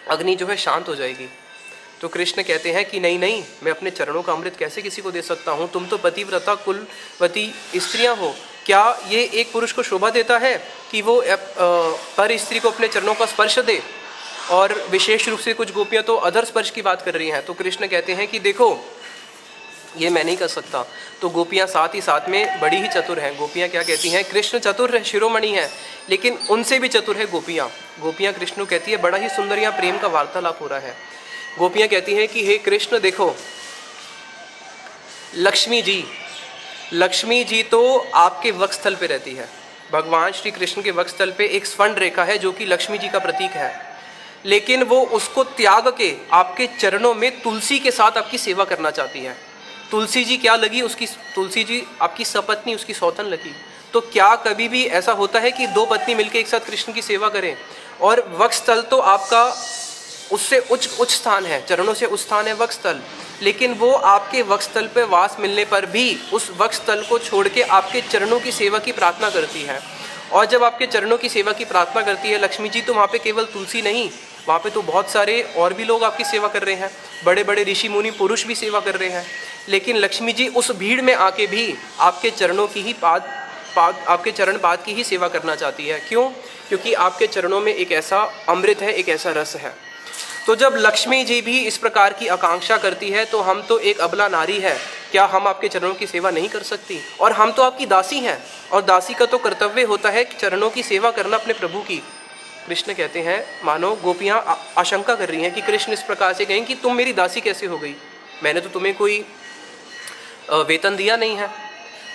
अग्नि जो है शांत हो जाएगी। तो कृष्ण कहते हैं कि नहीं नहीं, मैं अपने चरणों का अमृत कैसे किसी को दे सकता हूँ? तुम तो पतिव्रता कुलवती स्त्रियाँ हो, क्या ये एक पुरुष को शोभा देता है कि वो पर स्त्री को अपने चरणों का स्पर्श दे? और विशेष रूप से कुछ गोपियाँ तो अधर स्पर्श की बात कर रही हैं। तो कृष्ण कहते हैं कि देखो, ये मैं नहीं कर सकता। तो गोपियाँ साथ ही साथ में बड़ी ही चतुर हैं। गोपियाँ क्या कहती हैं, कृष्ण चतुर शिरोमणि हैं, लेकिन उनसे भी चतुर है गोपियाँ। गोपियाँ कृष्ण कहती है, बड़ा ही सुंदर यहाँ प्रेम का वार्तालाप हो रहा है। गोपियाँ कहती हैं कि हे कृष्ण देखो, लक्ष्मी जी तो आपके वक्षस्थल पे रहती है। भगवान श्री कृष्ण के वक्षस्थल पे एक स्वर्ण रेखा है जो कि लक्ष्मी जी का प्रतीक है, लेकिन वो उसको त्याग के आपके चरणों में तुलसी के साथ आपकी सेवा करना चाहती है। तुलसी जी क्या लगी उसकी, तुलसी जी आपकी सपत्नी, उसकी सौतन लगी। तो क्या कभी भी ऐसा होता है कि दो पत्नी मिलकर एक साथ कृष्ण की सेवा करें? और वक्षस्थल तो आपका उससे उच्च स्थान है, चरणों से उच्च स्थान है वक्षस्थल, लेकिन वो आपके वक्षस्थल पर वास मिलने पर भी उस वक्षस्थल को छोड़ के आपके चरणों की सेवा की प्रार्थना करती है। और जब आपके चरणों की सेवा की प्रार्थना करती है लक्ष्मी जी, तो वहाँ पे केवल तुलसी नहीं, वहाँ पे तो बहुत सारे और भी लोग आपकी सेवा कर रहे हैं, बड़े बड़े ऋषि मुनि पुरुष भी सेवा कर रहे हैं। लेकिन लक्ष्मी जी उस भीड़ में आके भी आपके चरणों की ही आपके चरण पाद की ही सेवा करना चाहती है। क्यों? क्योंकि आपके चरणों में एक ऐसा अमृत है, एक ऐसा रस है। तो जब लक्ष्मी जी भी इस प्रकार की आकांक्षा करती है तो हम तो एक अबला नारी है, क्या हम आपके चरणों की सेवा नहीं कर सकती? और हम तो आपकी दासी हैं, और दासी का तो कर्तव्य होता है चरणों की सेवा करना अपने प्रभु की। कृष्ण कहते हैं, मानो गोपियाँ आशंका कर रही हैं कि कृष्ण इस प्रकार से कहें कि तुम मेरी दासी कैसे हो गई, मैंने तो तुम्हें कोई वेतन दिया नहीं है।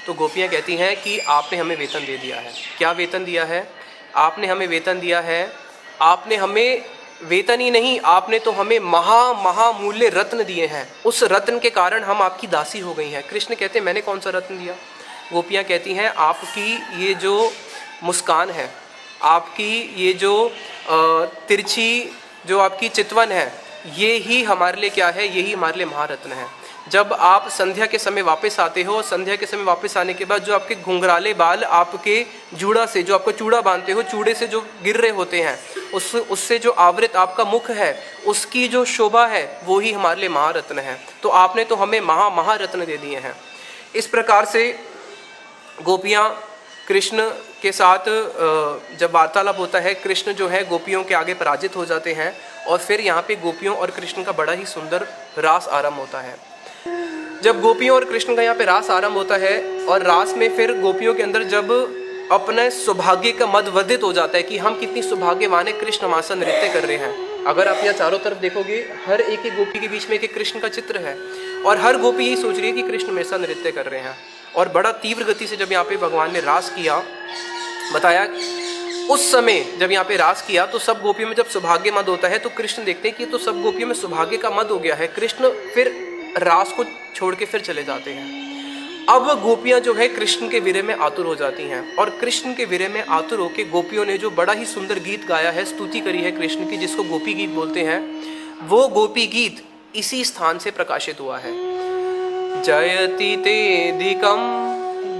तो गोपियाँ कहती हैं कि आपने हमें वेतन दे दिया है। क्या वेतन दिया है? आपने हमें वेतन दिया है, आपने हमें वेतन ही नहीं, आपने तो हमें महामूल्य रत्न दिए हैं, उस रत्न के कारण हम आपकी दासी हो गई हैं। कृष्ण कहते हैं, मैंने कौन सा रत्न दिया? गोपियाँ कहती हैं, आपकी ये जो मुस्कान है, आपकी ये जो तिरछी जो आपकी चितवन है, ये ही हमारे लिए क्या है? यही हमारे लिए महारत्न है। जब आप संध्या के समय वापस आते हो, संध्या के समय वापस आने के बाद जो आपके घुंघराले बाल आपके जूड़ा से, जो आपको चूड़ा बांधते हो, चूड़े से जो गिर रहे होते हैं, उससे जो आवृत आपका मुख है, उसकी जो शोभा है, वो ही हमारे लिए महारत्न है। तो आपने तो हमें महारत्न दे दिए हैं। इस प्रकार से गोपियाँ कृष्ण के साथ जब वार्तालाप होता है, कृष्ण जो है गोपियों के आगे पराजित हो जाते हैं, और फिर यहाँ पे गोपियों और कृष्ण का बड़ा ही सुंदर रास आरंभ होता है। जब गोपियों और कृष्ण का यहाँ पे रास आरंभ होता है, और रास में फिर गोपियों के अंदर जब अपने सौभाग्य का मद वर्धित हो जाता है कि हम कितनी सौभाग्यवान है, कृष्ण हमारे साथ नृत्य कर रहे हैं। अगर आप यहाँ चारों तरफ देखोगे, हर एक गोपी के बीच में एक कृष्ण का चित्र है, और हर गोपी यही सोच रही है कि कृष्ण मेरे साथ नृत्य कर रहे हैं। और बड़ा तीव्र गति से जब यहाँ पे भगवान ने रास किया, बताया उस समय जब यहाँ पे रास किया तो सब गोपियों में जब सौभाग्य मद होता है, तो कृष्ण देखते हैं कि तो सब गोपियों में सौभाग्य का मद हो गया है। कृष्ण फिर रास को छोड़ के फिर चले जाते हैं। अब गोपियाँ जो है कृष्ण के विरह में आतुर हो जाती हैं, और कृष्ण के विरह में आतुर होकर गोपियों ने जो बड़ा ही सुंदर गीत गाया है, स्तुति करी है कृष्ण की, जिसको गोपी गीत बोलते हैं, वो गोपी गीत इसी स्थान से प्रकाशित हुआ है। जयति तेदिकं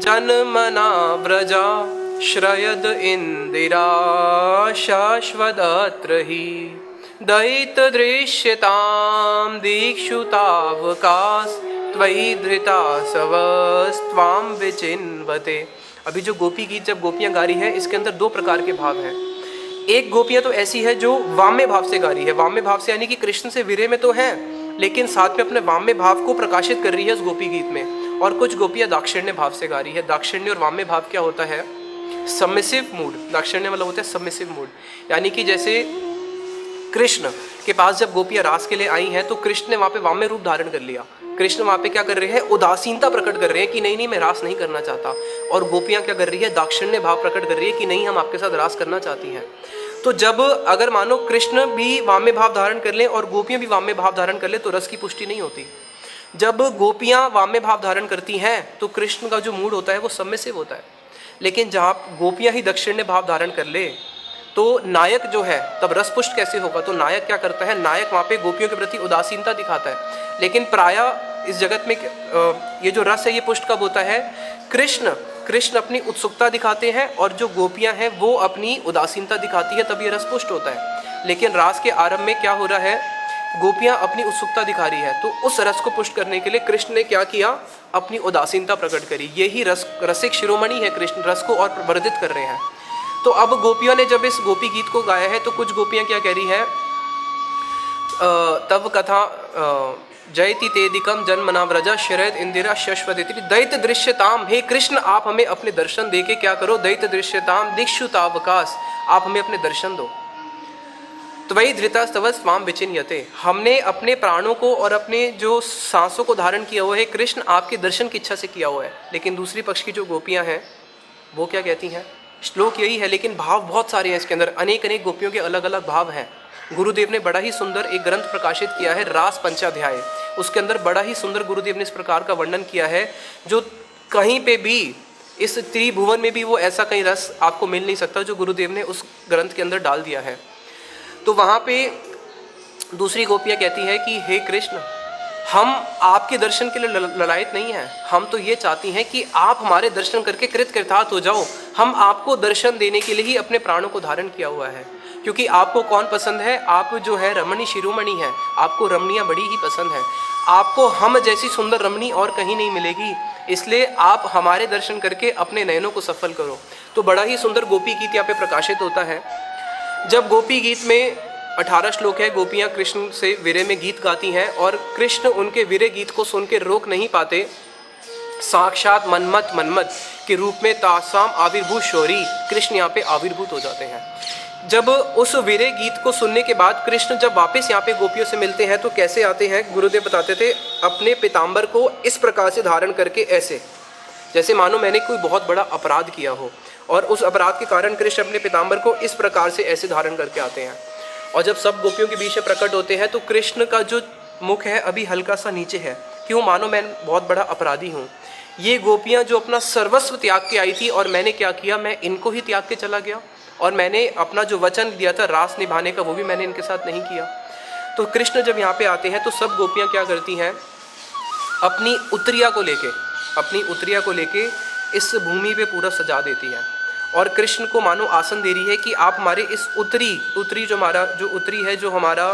जन्मना व्रजा श्रयद इंदिरा शाश्वतत्र हि दयित दृश्यतां दीक्षुतावकाश त्वयि धृता सवस्त्वां विचिन्वते। अभी जो गोपी गीत जब गोपियाँ गा रही है, इसके अंदर दो प्रकार के भाव हैं। एक गोपियाँ तो ऐसी है जो वाम्य भाव से गा रही है, वाम्य भाव से यानी कि कृष्ण से विरह में तो है, लेकिन साथ में अपने वाम्य भाव को प्रकाशित कर रही है उस गोपी गीत में। और कुछ गोपियाँ दाक्षिण्य भाव से गा रही है। दाक्षिण्य और वाम्य भाव क्या होता है? Submissive mood. दाक्षिण्य मतलब होता है सबमिसिव मूड, यानी कि जैसे कृष्ण के पास जब गोपियाँ रास के लिए आई हैं, तो कृष्ण ने वहाँ पे वाम्य रूप धारण कर लिया। कृष्ण वहाँ पे क्या कर रहे हैं? उदासीनता प्रकट कर रहे हैं कि नहीं मैं रास नहीं करना चाहता। और गोपियाँ क्या कर रही है? दाक्षिण्य भाव प्रकट कर रही है कि नहीं, हम आपके साथ रास करना चाहती हैं। तो जब अगर मानो कृष्ण भी वाम्य भाव धारण कर लें और गोपियाँ भी वाम्य भाव धारण कर ले, तो रस की पुष्टि नहीं होती। जब गोपियाँ वाम्य भाव धारण करती हैं तो कृष्ण का जो मूड होता है वो सबमिसिव होता है। लेकिन जहाँ गोपियाँ ही दक्षिण्य भाव धारण कर ले, तो नायक जो है तब रसपुष्ट कैसे होगा? तो नायक क्या करता है? नायक वहाँ पे गोपियों के प्रति उदासीनता दिखाता है। लेकिन प्रायः इस जगत में ये जो रस है ये पुष्ट कब होता है? कृष्ण अपनी उत्सुकता दिखाते हैं, और जो गोपियाँ हैं वो अपनी उदासीनता दिखाती है, तब ये रस पुष्ट होता है। लेकिन रास के आरंभ में क्या हो रहा है? गोपियाँ अपनी उत्सुकता दिखा रही है, तो उस रस को पुष्ट करने के लिए कृष्ण ने क्या किया? अपनी उदासीनता प्रकट करी। यही रसिक शिरोमणि है कृष्ण, रस को और प्रवर्धित कर रहे हैं। तो अब गोपियों ने जब इस गोपी गीत को गाया है, तो कुछ गोपियाँ क्या कह रही है? तब कथा जयति तेदिकम जन्मना व्रजा शरद इंदिरा शश्वती दैत दृश्यताम। हे कृष्ण, आप हमें अपने दर्शन दे के क्या करो? दैत दृश्यताम दीक्षुतावकाश, आप हमें अपने दर्शन दो। त्वयि धृता स्तव स्वाम विचिन्यते, हमने अपने प्राणों को और अपने जो सांसों को धारण किया हुआ है कृष्ण आपके दर्शन की इच्छा से किया हुआ है। लेकिन दूसरी पक्ष की जो गोपियाँ हैं वो क्या कहती हैं? श्लोक यही है, लेकिन भाव बहुत सारे हैं इसके अंदर, अनेक गोपियों के अलग अलग भाव हैं। गुरुदेव ने बड़ा ही सुंदर एक ग्रंथ प्रकाशित किया है, रास पंचाध्याय। उसके अंदर बड़ा ही सुंदर गुरुदेव ने इस प्रकार का वर्णन किया है, जो कहीं पे भी इस त्रिभुवन में भी वो ऐसा कहीं रस आपको मिल नहीं सकता जो गुरुदेव ने उस ग्रंथ के अंदर डाल दिया है। तो वहाँ पे दूसरी गोपियाँ कहती है कि हे कृष्ण, हम आपके दर्शन के लिए ललायत नहीं हैं, हम तो ये चाहती हैं कि आप हमारे दर्शन करके कृतार्थ हो जाओ। हम आपको दर्शन देने के लिए ही अपने प्राणों को धारण किया हुआ है, क्योंकि आपको कौन पसंद है? आप जो है रमणी शिरोमणि हैं, आपको रमणियाँ बड़ी ही पसंद हैं। आपको हम जैसी सुंदर रमणी और कहीं नहीं मिलेगी, इसलिए आप हमारे दर्शन करके अपने नयनों को सफल करो। तो बड़ा ही सुंदर गोपी गीत यहाँ पे प्रकाशित होता है। जब गोपी गीत में 18 श्लोक है, गोपियाँ कृष्ण से विरह में गीत गाती हैं और कृष्ण उनके विरह गीत को सुन के रोक नहीं पाते। साक्षात मन्मथ के रूप में तासाम आविर्भूत शौरी कृष्ण यहाँ पे आविर्भूत हो जाते हैं। जब उस विरह गीत को सुनने के बाद कृष्ण जब वापस यहाँ पे गोपियों से मिलते हैं तो कैसे आते हैं, गुरुदेव बताते थे अपने पीताम्बर को इस प्रकार से धारण करके, ऐसे जैसे मानो मैंने कोई बहुत बड़ा अपराध किया हो, और उस अपराध के कारण कृष्ण अपने पीताम्बर को इस प्रकार से ऐसे धारण करके आते हैं। और जब सब गोपियों के बीच में प्रकट होते हैं तो कृष्ण का जो मुख है अभी हल्का सा नीचे है, क्यों, मानो मैं बहुत बड़ा अपराधी हूँ। ये गोपियाँ जो अपना सर्वस्व त्याग के आई थी और मैंने क्या किया, मैं इनको ही त्याग के चला गया, और मैंने अपना जो वचन दिया था रास निभाने का वो भी मैंने इनके साथ नहीं किया। तो कृष्ण जब यहाँ पे आते हैं तो सब गोपियाँ क्या करती हैं, अपनी उतरिया को लेके इस भूमि पे पूरा सजा देती है और कृष्ण को मानो आसन दे रही है कि आप हमारे इस उत्तरी जो उत्तरी है, जो हमारा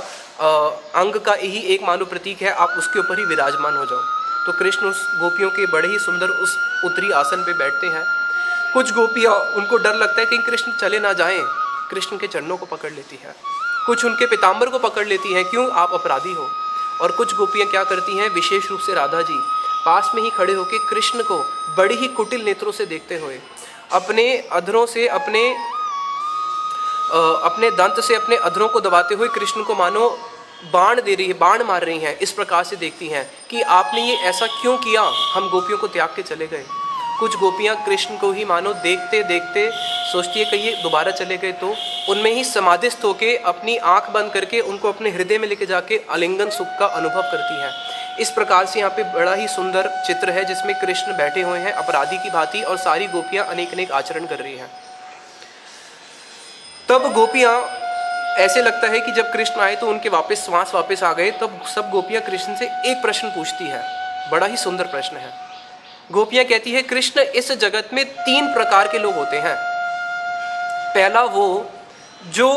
अंग का ही एक मानो प्रतीक है, आप उसके ऊपर ही विराजमान हो जाओ। तो कृष्ण उस गोपियों के बड़े ही सुंदर उस उत्तरी आसन पे बैठते हैं। कुछ गोपियाँ, उनको डर लगता है कि कृष्ण चले ना जाएं, कृष्ण के चरणों को पकड़ लेती है, कुछ उनके पीताम्बर को पकड़ लेती हैं, क्यों, आप अपराधी हो। और कुछ गोपियाँ क्या करती हैं, विशेष रूप से राधा जी पास में ही खड़े होकर कृष्ण को बड़ी ही कुटिल नेत्रों से देखते हुए अपने अधरों से अपने दंत से अपने अधरों को दबाते हुए कृष्ण को मानो बाण मार रही हैं, इस प्रकार से देखती हैं कि आपने ये ऐसा क्यों किया, हम गोपियों को त्याग के चले गए। कुछ गोपियाँ कृष्ण को ही मानो देखते देखते सोचती है कि ये दोबारा चले गए, तो उनमें ही समाधिस्थ होकर अपनी आंख बंद करके उनको अपने हृदय में लेके जाके आलिंगन सुख का अनुभव करती हैं। इस प्रकार से यहाँ पे बड़ा ही सुंदर चित्र है जिसमें कृष्ण बैठे हुए हैं अपराधी की भांति और सारी गोपियाँ अनेक अनेक आचरण कर रही हैं। तब गोपियाँ, ऐसे लगता है कि जब कृष्ण आए तो उनके श्वास वापस आ गए, तब सब गोपियाँ कृष्ण से एक प्रश्न पूछती है, बड़ा ही सुंदर प्रश्न है। गोपियाँ कहती है, कृष्ण इस जगत में 3 प्रकार के लोग होते हैं। पहला वो जो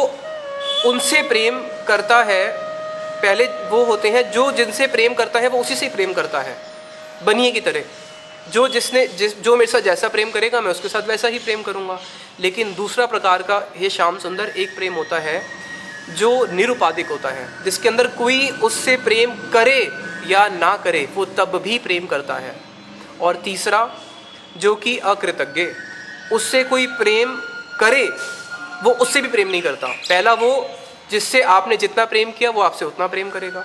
उनसे प्रेम करता है, पहले वो होते हैं जो जिनसे प्रेम करता है वो उसी से प्रेम करता है, बनिए की तरह, जो मेरे साथ जैसा प्रेम करेगा मैं उसके साथ वैसा ही प्रेम करूँगा। लेकिन दूसरा प्रकार का ये श्याम सुंदर एक प्रेम होता है जो निरुपाधिक होता है, जिसके अंदर कोई उससे प्रेम करे या ना करे वो तब भी प्रेम करता है। और तीसरा जो कि अकृतज्ञ, उससे कोई प्रेम करे वो उससे भी प्रेम नहीं करता। पहला वो जिससे आपने जितना प्रेम किया वो आपसे उतना प्रेम करेगा,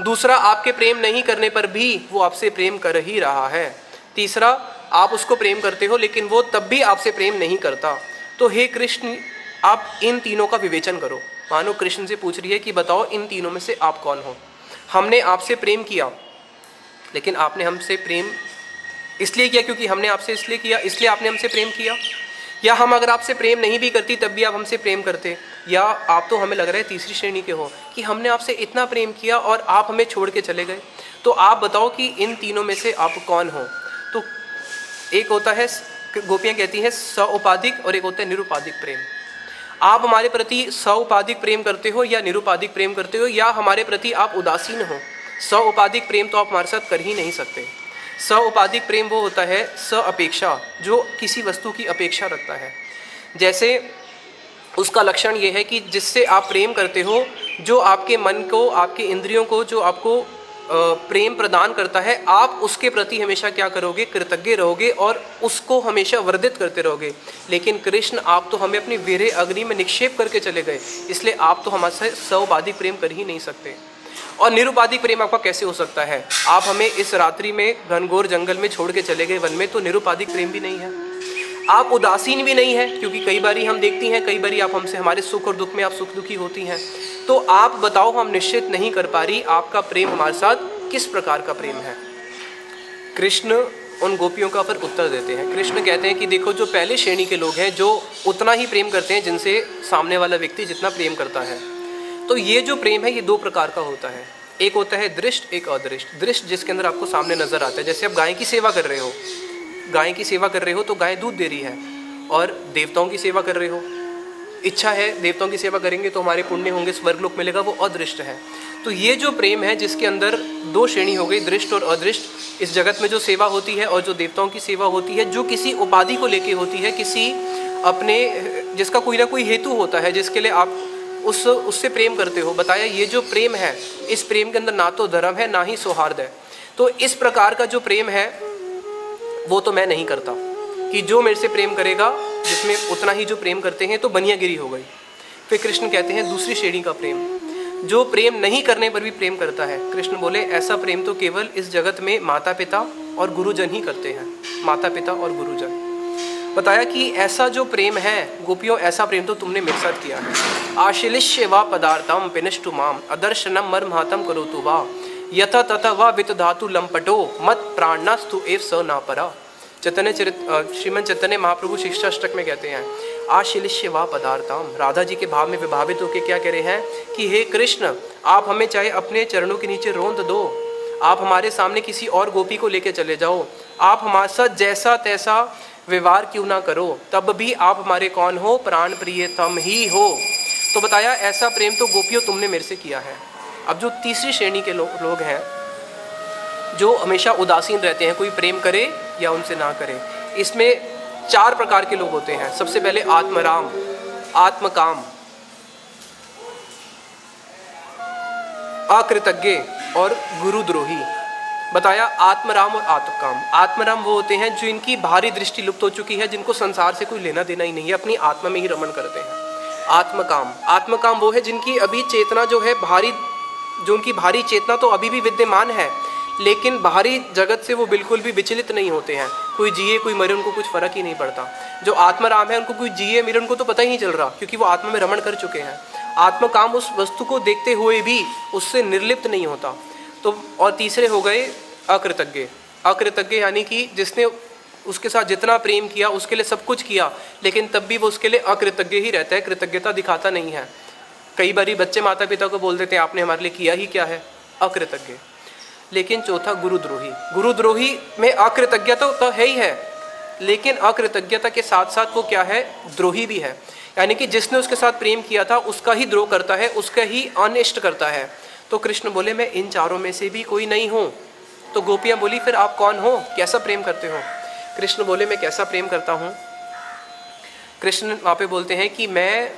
दूसरा आपके प्रेम नहीं करने पर भी वो आपसे प्रेम कर ही रहा है, तीसरा आप उसको प्रेम करते हो लेकिन वो तब भी आपसे प्रेम नहीं करता। तो हे कृष्ण, आप इन तीनों का विवेचन करो। मानो कृष्ण से पूछ रही है कि बताओ इन तीनों में से आप कौन हो। हमने आपसे प्रेम किया, लेकिन आपने हमसे प्रेम इसलिए किया क्योंकि हमने आपसे इसलिए किया, इसलिए आपने हमसे प्रेम किया, या हम अगर आपसे प्रेम नहीं भी करती तब भी आप हमसे प्रेम करते, या आप तो हमें लग रहा है तीसरी श्रेणी के हो कि हमने आपसे इतना प्रेम किया और आप हमें छोड़ के चले गए। तो आप बताओ कि इन तीनों में से आप कौन हो। तो एक होता है, गोपियाँ कहती हैं, सउपाधिक, और एक होता है निरुपाधिक प्रेम। आप हमारे प्रति सउपाधिक प्रेम करते हो या निरुपाधिक प्रेम करते हो, या हमारे प्रति आप उदासीन हो। सउपाधिक प्रेम तो आप हमारे साथ कर ही नहीं सकते। सउपाधिक प्रेम वो होता है अपेक्षा, जो किसी वस्तु की अपेक्षा रखता है। जैसे उसका लक्षण ये है कि जिससे आप प्रेम करते हो, जो आपके मन को, आपके इंद्रियों को, जो आपको प्रेम प्रदान करता है, आप उसके प्रति हमेशा क्या करोगे, कृतज्ञ रहोगे और उसको हमेशा वर्धित करते रहोगे। लेकिन कृष्ण, आप तो हमें अपनी वीर्य अग्नि में निक्षेप करके चले गए, इसलिए आप तो हमारे से सउपाधिक प्रेम कर ही नहीं सकते। और निरुपाधिक प्रेम आपका कैसे हो सकता है? आप हमें इस रात्रि में घनघोर जंगल में छोड़ के चले गए वन में, तो निरुपाधिक प्रेम भी नहीं है। आप उदासीन भी नहीं है, क्योंकि कई बारी हम देखती हैं, कई बारी आप हमसे हमारे सुख और दुख में आप सुख दुखी होती हैं। तो आप बताओ, हम निश्चित नहीं कर पा रही आपका प्रेम हमारे साथ किस प्रकार का प्रेम है। कृष्ण उन गोपियों का फिर उत्तर देते हैं। कृष्ण कहते हैं कि देखो, जो पहले श्रेणी के लोग हैं जो उतना ही प्रेम करते हैं जिनसे सामने वाला व्यक्ति जितना प्रेम करता है, तो ये जो प्रेम है ये 2 प्रकार का होता है। एक होता है दृष्ट, एक अदृष्ट। दृष्ट जिसके अंदर आपको सामने नजर आता है, जैसे आप गाय की सेवा कर रहे हो, गाय की सेवा कर रहे हो तो गाय दूध दे रही है, और देवताओं की सेवा कर रहे हो, इच्छा है देवताओं की सेवा करेंगे तो हमारे पुण्य होंगे, स्वर्गलोक मिलेगा, वो अदृष्ट है। तो ये जो प्रेम है जिसके अंदर दो श्रेणी हो गई, दृष्ट और अदृष्ट, इस जगत में जो सेवा होती है और जो देवताओं की सेवा होती है, जो किसी उपाधि को लेके होती है, किसी अपने जिसका कोई ना कोई हेतु होता है जिसके लिए आप उससे प्रेम करते हो। बताया ये जो प्रेम है, इस प्रेम के अंदर ना तो धर्म है ना ही सौहार्द है। तो इस प्रकार का जो प्रेम है वो तो मैं नहीं करता, कि जो मेरे से प्रेम करेगा जिसमें उतना ही जो प्रेम करते हैं तो बनियागिरी हो गई। फिर कृष्ण कहते हैं दूसरी श्रेणी का प्रेम, जो प्रेम नहीं करने पर भी प्रेम करता है। कृष्ण बोले ऐसा प्रेम तो केवल इस जगत में माता पिता और गुरुजन ही करते हैं, माता पिता और गुरुजन। बताया कि ऐसा जो प्रेम है गोपियों, ऐसा प्रेम तो तुमने मेरे साथ किया है। आशिलिष्य वा पदार्थम पिनष्टु माम अदर्शनम मर्महतम करोतु वा यथा तथा वा वित धातु लंपटो मत प्राणस्तु एव स ना परा। श्रीमद चैतन्य महाप्रभु शिक्षाष्टक में कहते हैं आशिलिष्य वा पदार्थम, राधा जी के भाव में विभावित होकर क्या कह रहे हैं कि हे कृष्ण, आप हमें चाहे अपने चरणों के नीचे रोंद दो, आप हमारे सामने किसी और गोपी को लेके चले जाओ, आप हमारे साथ जैसा तैसा व्यवहार क्यों ना करो, तब भी आप हमारे कौन हो, प्राण प्रियतम ही हो। तो बताया ऐसा प्रेम तो गोपियों तुमने मेरे से किया है। अब जो तीसरी श्रेणी के लोग हैं जो हमेशा उदासीन रहते हैं, कोई प्रेम करे या उनसे ना करे, इसमें 4 प्रकार के लोग होते हैं। सबसे पहले आत्मराम, आत्मकाम, अकृतज्ञ और गुरुद्रोही। बताया आत्मराम और आत्मकाम। आत्मराम वो होते हैं जो इनकी बाहरी दृष्टि लुप्त हो चुकी है, जिनको संसार से कोई लेना देना ही नहीं है, अपनी आत्मा में ही रमण करते हैं। आत्मकाम, आत्मकाम वो है जिनकी अभी चेतना जो है बाहरी, जो उनकी बाहरी चेतना तो अभी भी विद्यमान है, लेकिन बाहरी जगत से वो बिल्कुल भी विचलित नहीं होते हैं। कोई जिए कोई मरे उनको कुछ फर्क ही नहीं पड़ता। जो आत्मराम है उनको कोई जिए मरे उनको तो पता ही नहीं चल रहा, क्योंकि वो आत्मा में रमण कर चुके हैं। आत्मकाम उस वस्तु को देखते हुए भी उससे निर्लिप्त नहीं होता। तो और तीसरे हो गए अकृतज्ञ। अकृतज्ञ यानी कि जिसने उसके साथ जितना प्रेम किया, उसके लिए सब कुछ किया, लेकिन तब भी वो उसके लिए अकृतज्ञ ही रहता है, कृतज्ञता दिखाता नहीं है। कई बारी बच्चे माता पिता को बोल देते हैं आपने हमारे लिए किया ही क्या है, अकृतज्ञ। लेकिन चौथा गुरुद्रोही। गुरुद्रोही में अकृतज्ञता तो है ही है, लेकिन अकृतज्ञता के साथ साथ वो क्या है, द्रोही भी है। यानी कि जिसने उसके साथ प्रेम किया था उसका ही द्रोह करता है, उसका ही अनिष्ट करता है। तो कृष्ण बोले मैं इन चारों में से भी कोई नहीं हूँ। तो गोपियाँ बोली फिर आप कौन हो, कैसा प्रेम करते हो? कृष्ण बोले मैं कैसा प्रेम करता हूँ। कृष्ण वहाँ पे बोलते हैं कि मैं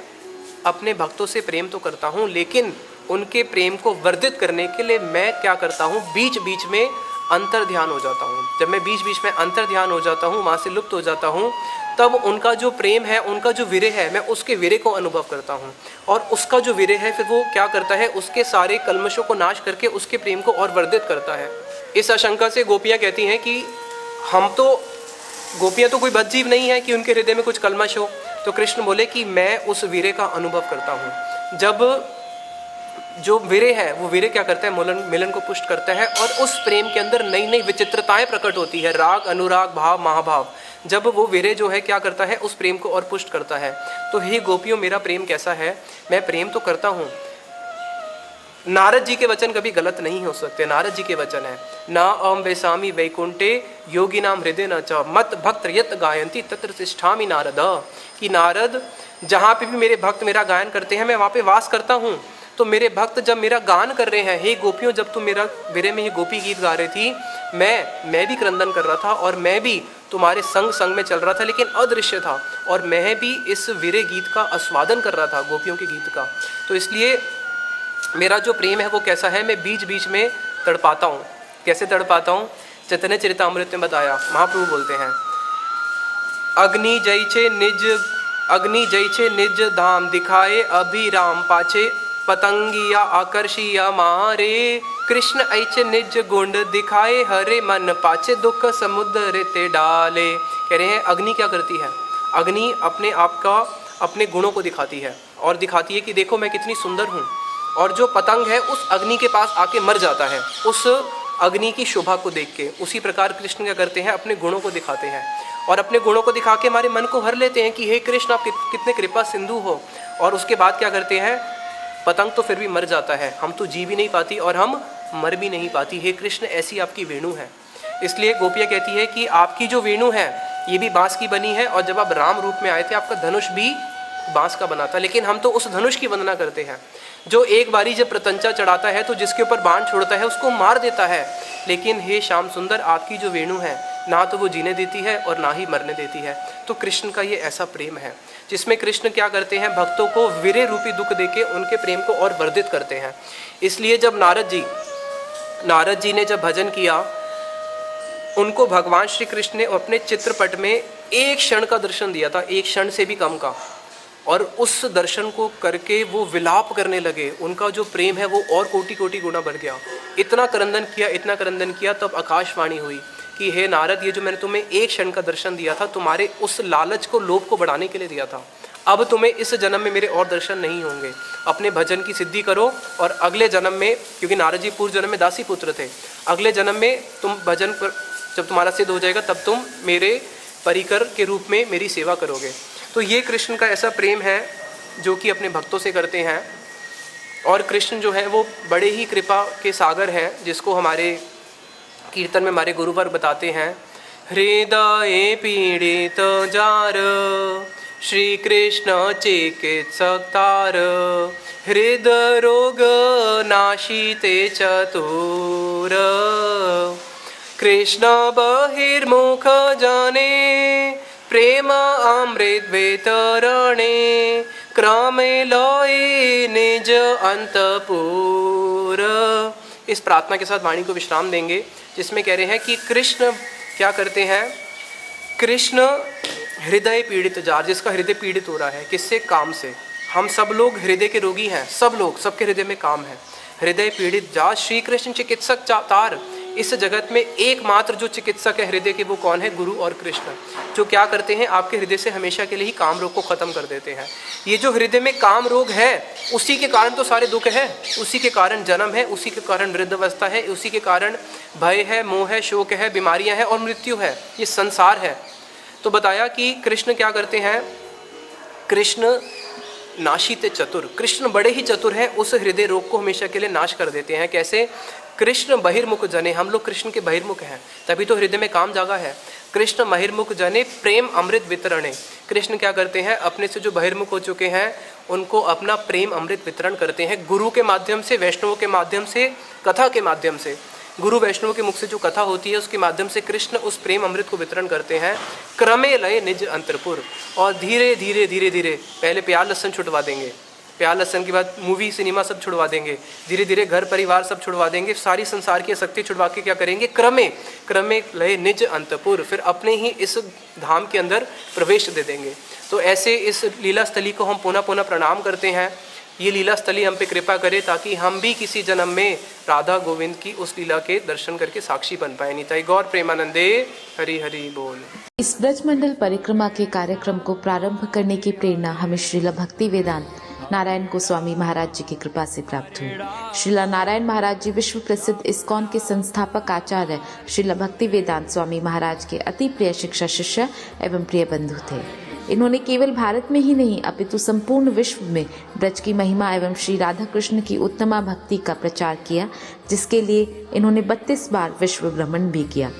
अपने भक्तों से प्रेम तो करता हूँ, लेकिन उनके प्रेम को वर्धित करने के लिए मैं क्या करता हूँ, बीच बीच में अंतर ध्यान हो जाता हूँ। जब मैं बीच बीच में अंतर ध्यान हो जाता हूँ, वहाँ से लुप्त हो जाता हूँ, तब उनका जो प्रेम है, उनका जो विरह है, मैं उसके विरह को अनुभव करता हूँ। और उसका जो विरह है फिर वो क्या करता है, उसके सारे कल्मशों को नाश करके उसके प्रेम को और वर्धित करता है। इस आशंका से गोपियाँ कहती हैं कि गोपियाँ तो कोई बदजीव नहीं है कि उनके हृदय में कुछ कल्मश हो। तो कृष्ण बोले कि मैं उस विरह का अनुभव करता हूँ। जब जो विरह है वो विरह क्या करता है, मिलन को पुष्ट करता है, और उस प्रेम के अंदर नई नई विचित्रताएं प्रकट होती है, राग, अनुराग, भाव, महाभाव। जब वो विरह जो है क्या करता है, उस प्रेम को और पुष्ट करता है। तो हे गोपियों, मेरा प्रेम कैसा है, मैं प्रेम तो करता हूँ। नारद जी के वचन कभी गलत नहीं हो सकते। नारद जी के वचन है ना अम वैसामी वैकुंठे योगी नाम हृदय न च मत भक्त यत गायंती तत्र तिष्ठामि नारद। कि नारद, जहाँ पे भी मेरे भक्त मेरा गायन करते हैं मैं वहाँ पे वास करता हूँ। तो मेरे भक्त जब मेरा गान कर रहे हैं, हे गोपियों, जब तुम मेरा विरह में ये गोपी गीत गा रही थी, मैं भी क्रंदन कर रहा था और मैं भी तुम्हारे संग में चल रहा था, लेकिन अदृश्य था, और मैं भी इस विरह गीत का आस्वादन कर रहा था, गोपियों के गीत का। तो इसलिए मेरा जो प्रेम है वो कैसा है, मैं बीच बीच में तड़पाता हूँ। कैसे तड़पाता हूँ, चैतन्य चरितामृत में बताया, महाप्रभु बोलते हैं अग्नि जैचे निज धाम दिखाए अभिराम पाचे पतंगिया आकर्षिया मारे कृष्ण ऐचे निज गुंड दिखाए हरे मन पाचे दुख समुद्र ते डाले। कह रहे हैं अग्नि क्या करती है, अग्नि अपने आप का, अपने गुणों को दिखाती है और दिखाती है कि देखो मैं कितनी सुंदर हूँ। और जो पतंग है उस अग्नि के पास आके मर जाता है उस अग्नि की शोभा को देख के। उसी प्रकार कृष्ण क्या करते हैं, अपने गुणों को दिखाते हैं और अपने गुणों को दिखा के हमारे मन को हर लेते हैं कि हे कृष्ण आप कितने कृपा सिंधु हो। और उसके बाद क्या करते हैं, पतंग तो फिर भी मर जाता है, हम तो जी भी नहीं पाती और हम मर भी नहीं पाती। हे कृष्ण ऐसी आपकी वेणु है। इसलिए गोपियाँ कहती है कि आपकी जो वेणु है ये भी बांस की बनी है, और जब आप राम रूप में आए थे आपका धनुष भी बांस का बना था, लेकिन हम तो उस धनुष की वंदना करते हैं जो एक बारी जब प्रत्यंचा चढ़ाता है तो जिसके ऊपर बाण छोड़ता है उसको मार देता है। लेकिन हे श्याम सुंदर, आपकी जो वेणु है ना तो वो जीने देती है और ना ही मरने देती है। तो कृष्ण का ये ऐसा प्रेम है जिसमें कृष्ण क्या करते हैं, भक्तों को वीरे रूपी दुख देके उनके प्रेम को और वर्धित करते हैं। इसलिए जब नारद जी ने जब भजन किया, उनको भगवान श्री कृष्ण ने अपने चित्रपट में एक क्षण का दर्शन दिया था, एक क्षण से भी कम का, और उस दर्शन को करके वो विलाप करने लगे। उनका जो प्रेम है वो और कोटि कोटि गुना बढ़ गया। इतना क्रंदन किया तब आकाशवाणी हुई कि हे नारद, ये जो मैंने तुम्हें एक क्षण का दर्शन दिया था तुम्हारे उस लालच को, लोभ को बढ़ाने के लिए दिया था। अब तुम्हें इस जन्म में मेरे और दर्शन नहीं होंगे। अपने भजन की सिद्धि करो और अगले जन्म में, क्योंकि नारद जी पूर्व जन्म में दासी पुत्र थे, अगले जन्म में तुम भजन पर जब तुम्हारा सिद्ध हो जाएगा तब तुम मेरे परिकर के रूप में मेरी सेवा करोगे। तो ये कृष्ण का ऐसा प्रेम है जो कि अपने भक्तों से करते हैं। और कृष्ण जो है वो बड़े ही कृपा के सागर हैं, जिसको हमारे कीर्तन में हमारे गुरुवर बताते हैं। हृदय पीड़ित जार श्री कृष्ण चिकित्सक तार, हृदय रोग नाशिते चतुर, कृष्ण बहिर्मुख जाने प्रेम अमृत वितरणे, क्रमे लोए निज अंतपुर। इस प्रार्थना के साथ वाणी को विश्राम देंगे, जिसमें कह रहे हैं कि कृष्ण क्या करते हैं। कृष्ण हृदय पीड़ित जार, जिसका हृदय पीड़ित हो रहा है, किससे? काम से। हम सब लोग हृदय के रोगी हैं, सब लोग, सबके हृदय में काम है। हृदय पीड़ित जार श्री कृष्ण चिकित्सक तार। इस जगत में एकमात्र जो चिकित्सक है हृदय के, वो कौन है? गुरु और कृष्ण, जो क्या करते हैं, आपके हृदय से हमेशा के लिए ही काम रोग को खत्म कर देते हैं। ये जो हृदय में काम रोग है, उसी के कारण तो सारे दुख है, उसी के कारण जन्म है, उसी के कारण वृद्धावस्था है, उसी के कारण भय है, मोह है, शोक है, बीमारियां हैं और मृत्यु है। ये संसार है। तो बताया कि कृष्ण क्या करते हैं। कृष्ण नाशिते चतुर, कृष्ण बड़े ही चतुर हैं, उस हृदय रोग को हमेशा के लिए नाश कर देते हैं। कैसे? कृष्ण बहिर्मुख जने, हम लोग कृष्ण के बहिर्मुख हैं, तभी तो हृदय में काम जागा है। कृष्ण बहिर्मुख जने प्रेम अमृत वितरणे, कृष्ण क्या करते हैं, अपने से जो बहिर्मुख हो चुके हैं उनको अपना प्रेम अमृत वितरण करते हैं, गुरु के माध्यम से, वैष्णवों के माध्यम से, कथा के माध्यम से। गुरु वैष्णव के मुख से जो कथा होती है उसके माध्यम से कृष्ण उस प्रेम अमृत को वितरण करते हैं। क्रमे लय निज अंतरपुर, और धीरे धीरे धीरे धीरे, पहले प्यार लहसन छुड़वा देंगे, प्यार लहसन के बाद मूवी सिनेमा सब छुड़वा देंगे, धीरे धीरे घर परिवार सब छुड़वा देंगे, सारी संसार की आसक्ति छुड़वा के क्या करेंगे, क्रमे लय निज अंतपुर, फिर अपने ही इस धाम के अंदर प्रवेश दे देंगे। तो ऐसे इस लीला स्थली को हम पुनः पुनः प्रणाम करते हैं। ये लीला स्थली हम पे कृपा करे ताकि हम भी किसी जन्म में राधा गोविंद की उस लीला के दर्शन करके साक्षी बन पाए। निताई गौर प्रेमानंदे, हरि हरि बोल। इस ब्रजमंडल परिक्रमा के कार्यक्रम को प्रारंभ करने की प्रेरणा हमें श्रीला भक्ति वेदांत नारायण गोस्वामी महाराज जी की कृपा से प्राप्त हुई। श्रीला नारायण महाराज जी विश्व प्रसिद्ध इस्कॉन के संस्थापक आचार्य श्रीला भक्ति वेदांत स्वामी महाराज के अति प्रिय शिक्षा शिष्य एवं प्रिय बंधु थे। इन्होंने केवल भारत में ही नहीं अपितु संपूर्ण विश्व में ब्रज की महिमा एवं श्री राधा कृष्ण की उत्तमा भक्ति का प्रचार किया, जिसके लिए इन्होंने 32 बार विश्व भ्रमण भी किया।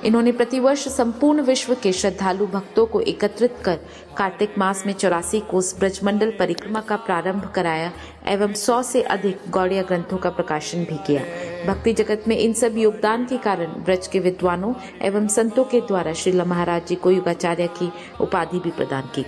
इन्होंने प्रतिवर्ष संपूर्ण विश्व के श्रद्धालु भक्तों को एकत्रित कर कार्तिक मास में 84 कोस ब्रजमंडल परिक्रमा का प्रारंभ कराया एवं 100 से अधिक गौड़िया ग्रंथों का प्रकाशन भी किया। भक्ति जगत में इन सब योगदान के कारण ब्रज के विद्वानों एवं संतों के द्वारा श्रीला महाराज जी को युगाचार्य की उपाधि भी प्रदान की।